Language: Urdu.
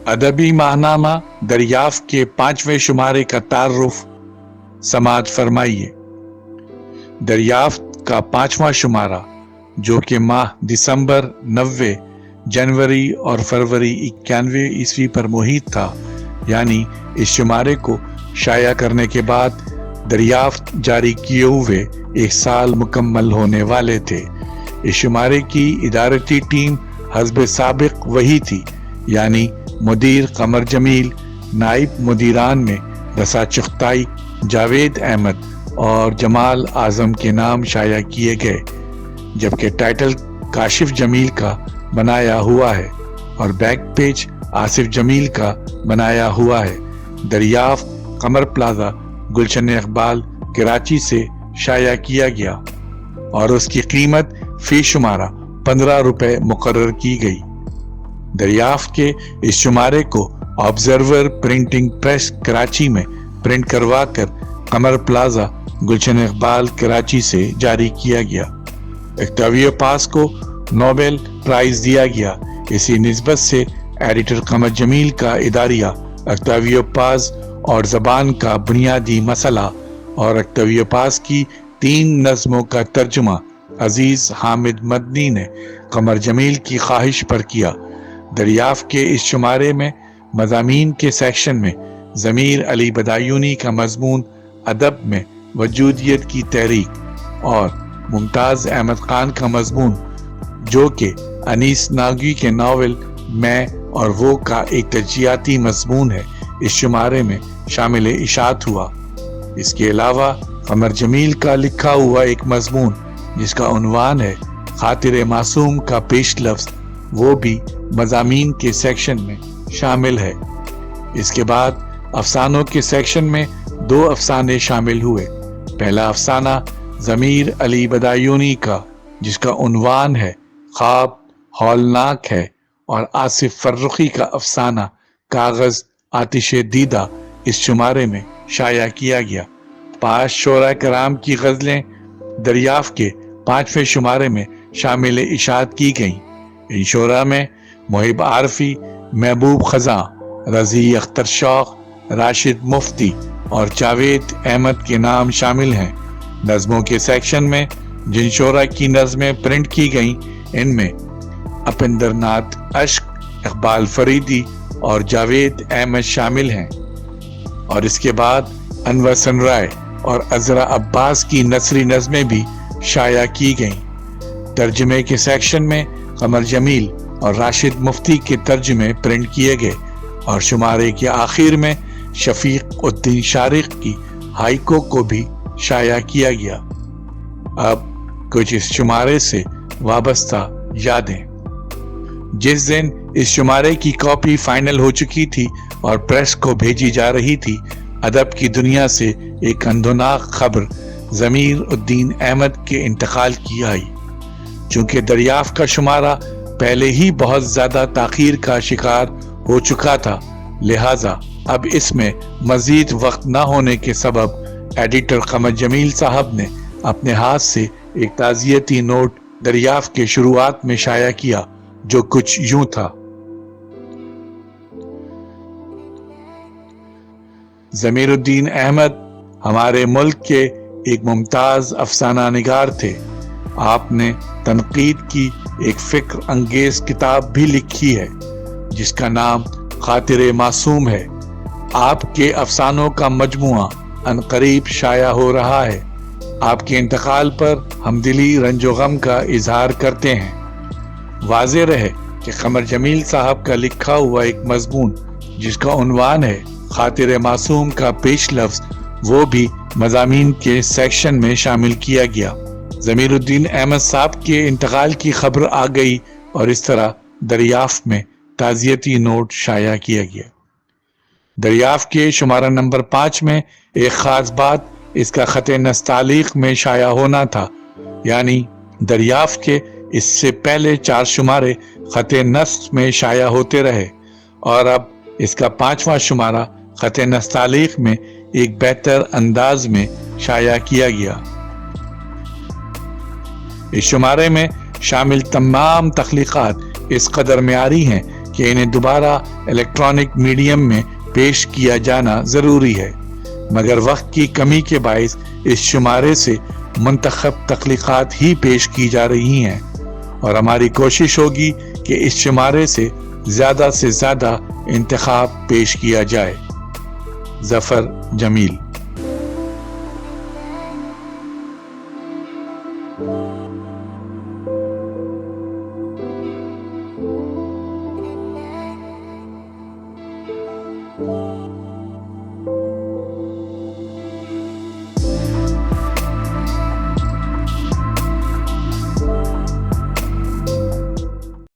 ادبی ماہنامہ دریافت کے 5ویں شمارے کا تعارف سماعت فرمائیے۔ دریافت کا 5واں شمارہ جو کہ ماہ دسمبر 90 جنوری اور فروری 91 عیسوی پر محیط تھا، یعنی اس شمارے کو شائع کرنے کے بعد دریافت جاری کیے ہوئے 1 سال مکمل ہونے والے تھے۔ اس شمارے کی ادارتی ٹیم حسب سابق وہی تھی، یعنی مدیر قمر جمیل، نائب مدیران میں رسا چغتائی، جاوید احمد اور جمال اعظم کے نام شائع کیے گئے، جبکہ ٹائٹل کاشف جمیل کا بنایا ہوا ہے اور بیک پیج آصف جمیل کا بنایا ہوا ہے۔ دریافت قمر پلازا، گلشن اقبال، کراچی سے شائع کیا گیا اور اس کی قیمت فی شمارہ 15 روپے مقرر کی گئی۔ دریافت کے اس شمارے کو آبزرور پرنٹنگ پریس کراچی میں پرنٹ کروا کر قمر پلازا، گلشن اقبال، کراچی سے جاری کیا گیا۔ اکتاویہ پاس کو نوبل پرائز دیا گیا۔ اسی نسبت سے ایڈیٹر قمر جمیل کا اداریہ اکتاویہ پاس اور زبان کا بنیادی مسئلہ اور اکتاویہ پاس کی 3 نظموں کا ترجمہ عزیز حامد مدنی نے قمر جمیل کی خواہش پر کیا۔ دریافت کے اس شمارے میں مضامین کے سیکشن میں ضمیر علی بدایونی کا مضمون ادب میں وجودیت کی تحریک اور ممتاز احمد خان کا مضمون جو کہ انیس ناگی کے ناول میں اور وہ کا ایک تجزیاتی مضمون ہے، اس شمارے میں شامل اشاعت ہوا۔ اس کے علاوہ قمر جمیل کا لکھا ہوا ایک مضمون جس کا عنوان ہے خاطر معصوم کا پیش لفظ، وہ بھی مضامین کے سیکشن میں شامل ہے۔ اس کے بعد افسانوں کے سیکشن میں 2 افسانے شامل ہوئے۔ پہلا افسانہ ضمیر علی بدایونی کا جس کا عنوان ہے خواب ہولناک ہے، اور آصف فرخی کا افسانہ کاغذ آتش دیدہ اس شمارے میں شائع کیا گیا۔ 5 شعراء کرام کی غزلیں دریافت کے 5ویں شمارے میں شامل اشاعت کی گئیں۔ ان شعراء میں محب عارفی، محبوب خزاں، رضی اختر شوق، راشد مفتی اور جاوید احمد کے نام شامل ہیں۔ نظموں کے سیکشن میں جن شعراء کی نظمیں پرنٹ کی گئیں ان میں اپندر ناتھ اشک، اقبال فریدی اور جاوید احمد شامل ہیں، اور اس کے بعد انور سن رائے اور عذرا عباس کی نثری نظمیں بھی شائع کی گئیں۔ ترجمے کے سیکشن میں قمر جمیل اور راشد مفتی کے ترجمے پرنٹ کیے گئے، اور شمارے کے آخر میں شفیق الدین شارق کی ہائیکو کو بھی شائع کیا گیا۔ اب کچھ اس شمارے سے وابستہ یادیں۔ جس دن اس شمارے کی کاپی فائنل ہو چکی تھی اور پریس کو بھیجی جا رہی تھی، ادب کی دنیا سے ایک اندوناک خبر ضمیر الدین احمد کے انتقال کی آئی۔ چونکہ دریافت کا شمارہ پہلے ہی بہت زیادہ تاخیر کا شکار ہو چکا تھا، لہٰذا اب اس میں مزید وقت نہ ہونے کے سبب ایڈیٹر قمر جمیل صاحب نے اپنے ہاتھ سے ایک تعزیتی نوٹ دریافت کے شروعات میں شائع کیا جو کچھ یوں تھا: ضمیر الدین احمد ہمارے ملک کے ایک ممتاز افسانہ نگار تھے۔ آپ نے تنقید کی ایک فکر انگیز کتاب بھی لکھی ہے جس کا نام خاطر معصوم ہے۔ آپ کے افسانوں کا مجموعہ عنقریب شائع ہو رہا ہے۔ آپ کے انتقال پر ہم دلی رنج و غم کا اظہار کرتے ہیں۔ واضح رہے کہ قمر جمیل صاحب کا لکھا ہوا ایک مضمون جس کا عنوان ہے خاطر معصوم کا پیش لفظ، وہ بھی مضامین کے سیکشن میں شامل کیا گیا۔ ضمیر الدین احمد صاحب کے انتقال کی خبر آ گئی اور اس طرح دریافت میں تعزیتی نوٹ شائع کیا گیا۔ دریافت کے شمارہ نمبر 5 میں ایک خاص بات اس کا خط نستعلیق میں شائع ہونا تھا، یعنی دریافت کے اس سے پہلے 4 شمارے خط نص میں شائع ہوتے رہے، اور اب اس کا 5واں شمارہ خط نستعلیق میں ایک بہتر انداز میں شائع کیا گیا۔ اس شمارے میں شامل تمام تخلیقات اس قدر معیاری ہیں کہ انہیں دوبارہ الیکٹرانک میڈیم میں پیش کیا جانا ضروری ہے، مگر وقت کی کمی کے باعث اس شمارے سے منتخب تخلیقات ہی پیش کی جا رہی ہیں، اور ہماری کوشش ہوگی کہ اس شمارے سے زیادہ انتخاب پیش کیا جائے۔ ظفر جمیل۔